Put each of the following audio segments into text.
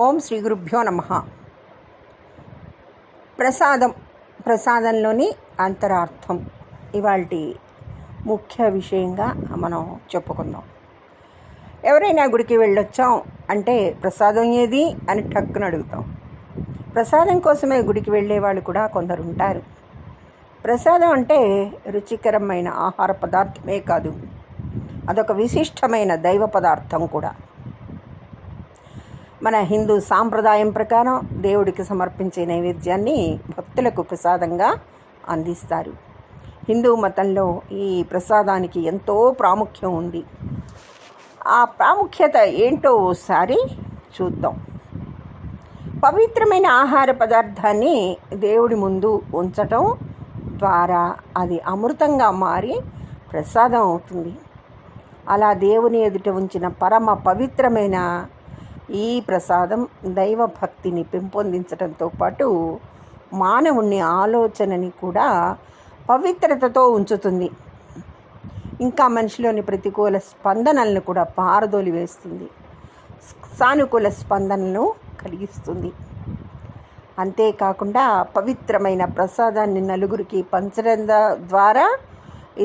ఓం శ్రీ గురుభ్యో నమః. ప్రసాదంలోని అంతరార్థం ఇవాల్టి ముఖ్య విషయంగా మనం చెప్పుకుందాం. ఎవరైనా గుడికి వెళ్ళొచ్చాం అంటే ప్రసాదం ఏది అని టక్కున అడుగుతాం. ప్రసాదం కోసమే గుడికి వెళ్ళే వాళ్ళు కూడా కొందరు ఉంటారు. ప్రసాదం అంటే రుచికరమైన ఆహార పదార్థమే కాదు, అదొక విశిష్టమైన దైవ పదార్థం కూడా. మన హిందూ సాంప్రదాయం ప్రకారం దేవుడికి సమర్పించే నైవేద్యాన్ని భక్తులకు ప్రసాదంగా అందిస్తారు. హిందూ మతంలో ఈ ప్రసాదానికి ఎంతో ప్రాముఖ్యం ఉంది. ఆ ప్రాముఖ్యత ఏంటో ఓసారి చూద్దాం. పవిత్రమైన ఆహార పదార్థాన్ని దేవుడి ముందు ఉంచటం ద్వారా అది అమృతంగా మారి ప్రసాదం అవుతుంది. అలా దేవుని ఎదుట ఉంచిన పరమ పవిత్రమైన ఈ ప్రసాదం దైవ భక్తిని పెంపొందించడంతో పాటు మానవుని ఆలోచనని కూడా పవిత్రతతో ఉంచుతుంది. ఇంకా మనిషిలోని ప్రతికూల స్పందనలను కూడా పారదోలి వేస్తుంది, సానుకూల స్పందనను కలిగిస్తుంది. అంతేకాకుండా పవిత్రమైన ప్రసాదాన్ని నలుగురికి పంచడం ద్వారా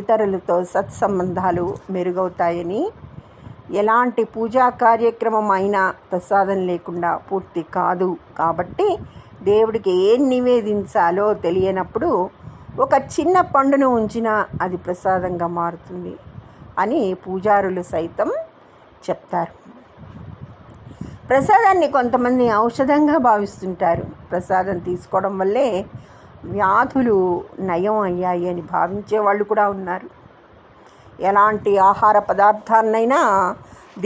ఇతరులతో సత్సంబంధాలు మెరుగవుతాయని, ఎలాంటి పూజా కార్యక్రమం అయినా ప్రసాదం లేకుండా పూర్తి కాదు. కాబట్టి దేవుడికి ఏం నివేదించాలో తెలియనప్పుడు ఒక చిన్న పండును ఉంచినా అది ప్రసాదంగా మారుతుంది అని పూజారులు సైతం చెప్తారు. ప్రసాదాన్ని కొంతమంది ఔషధంగా భావిస్తుంటారు. ప్రసాదం తీసుకోవడం వల్లే వ్యాధులు నయం అయ్యాయి అని భావించే వాళ్ళు కూడా ఉన్నారు. ఎలాంటి ఆహార పదార్థాన్నైనా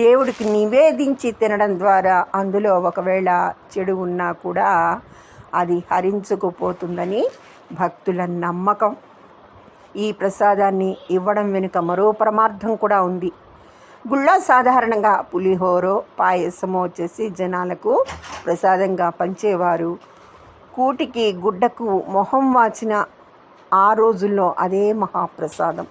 దేవుడికి నివేదించి తినడం ద్వారా అందులో ఒకవేళ చెడు ఉన్నా కూడా అది హరించుకుపోతుందని భక్తుల నమ్మకం. ఈ ప్రసాదాన్ని ఇవ్వడం వెనుక మరో పరమార్థం కూడా ఉంది. గుళ్ళో సాధారణంగా పులిహోరో పాయసమో చేసి జనాలకు ప్రసాదంగా పంచేవారు. కూటికి గుడ్డకు మొహం వాచిన ఆ రోజుల్లో అదే మహాప్రసాదం.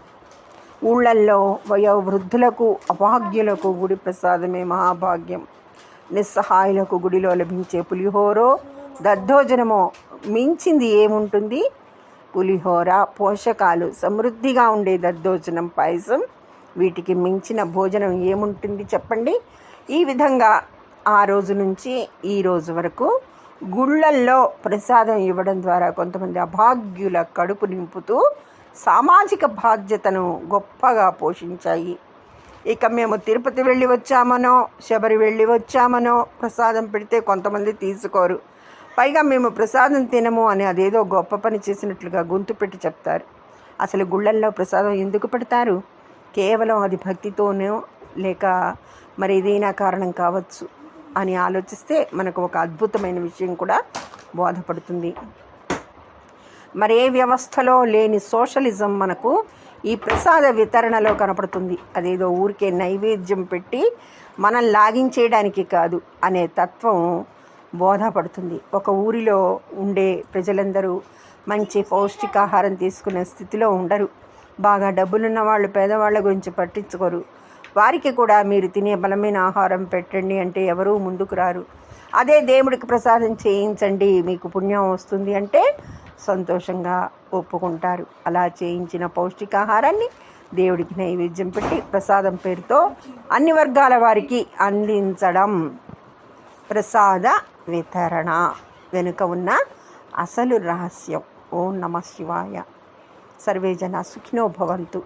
ఊళ్ళల్లో వయోవృద్ధులకు అభాగ్యులకు గుడి ప్రసాదమే మహాభాగ్యం. నిస్సహాయులకు గుడిలో లభించే పులిహోరో దద్దోజనమో మించింది ఏముంటుంది? పులిహోర, పోషకాలు సమృద్ధిగా ఉండే దద్దోజనం, పాయసం, వీటికి మించిన భోజనం ఏముంటుంది చెప్పండి? ఈ విధంగా ఆ రోజు నుంచి ఈ రోజు వరకు గుళ్ళల్లో ప్రసాదం ఇవ్వడం ద్వారా కొంతమంది అభాగ్యుల కడుపు నింపుతూ సామాజిక బాధ్యతను గొప్పగా పోషించాయి. ఇక మేము తిరుపతి వెళ్ళి వచ్చామనో, శబరి వెళ్ళి వచ్చామనో ప్రసాదం పెడితే కొంతమంది తీసుకోరు. పైగా మేము ప్రసాదం తినము అని అదేదో గొప్ప పని చేసినట్లుగా గొంతు పెట్టి చెప్తారు. అసలు గుళ్ళల్లో ప్రసాదం ఎందుకు పెడతారు? కేవలం అది భక్తితోనో లేక మరి ఏదైనా కారణం కావచ్చు అని ఆలోచిస్తే మనకు ఒక అద్భుతమైన విషయం కూడా బోధపడుతుంది. మరే వ్యవస్థలో లేని సోషలిజం మనకు ఈ ప్రసాద వితరణలో కనపడుతుంది. అదేదో ఊరికే నైవేద్యం పెట్టి మనం లాగించేయడానికి కాదు అనే తత్వం బోధపడుతుంది. ఒక ఊరిలో ఉండే ప్రజలందరూ మంచి పౌష్టికాహారం తీసుకునే స్థితిలో ఉండరు. బాగా డబ్బులున్న వాళ్ళు పేదవాళ్ళ గురించి పట్టించుకోరు. వారికి కూడా మీరు తినే బలమైన ఆహారం పెట్టండి అంటే ఎవరూ ముందుకు రారు. అదే దేవుడికి ప్రసాదం చేయించండి మీకు పుణ్యం వస్తుంది అంటే సంతోషంగా ఒప్పుకుంటారు. అలా చేయించిన పౌష్టికాహారాన్ని దేవుడికి నైవేద్యం పెట్టి ప్రసాదం పేరుతో అన్ని వర్గాల వారికి అందించడం ప్రసాద వితరణ వెనుక ఉన్న అసలు రహస్యం. ఓం నమః శివాయ. సర్వే జనా సుఖినో భవంతు.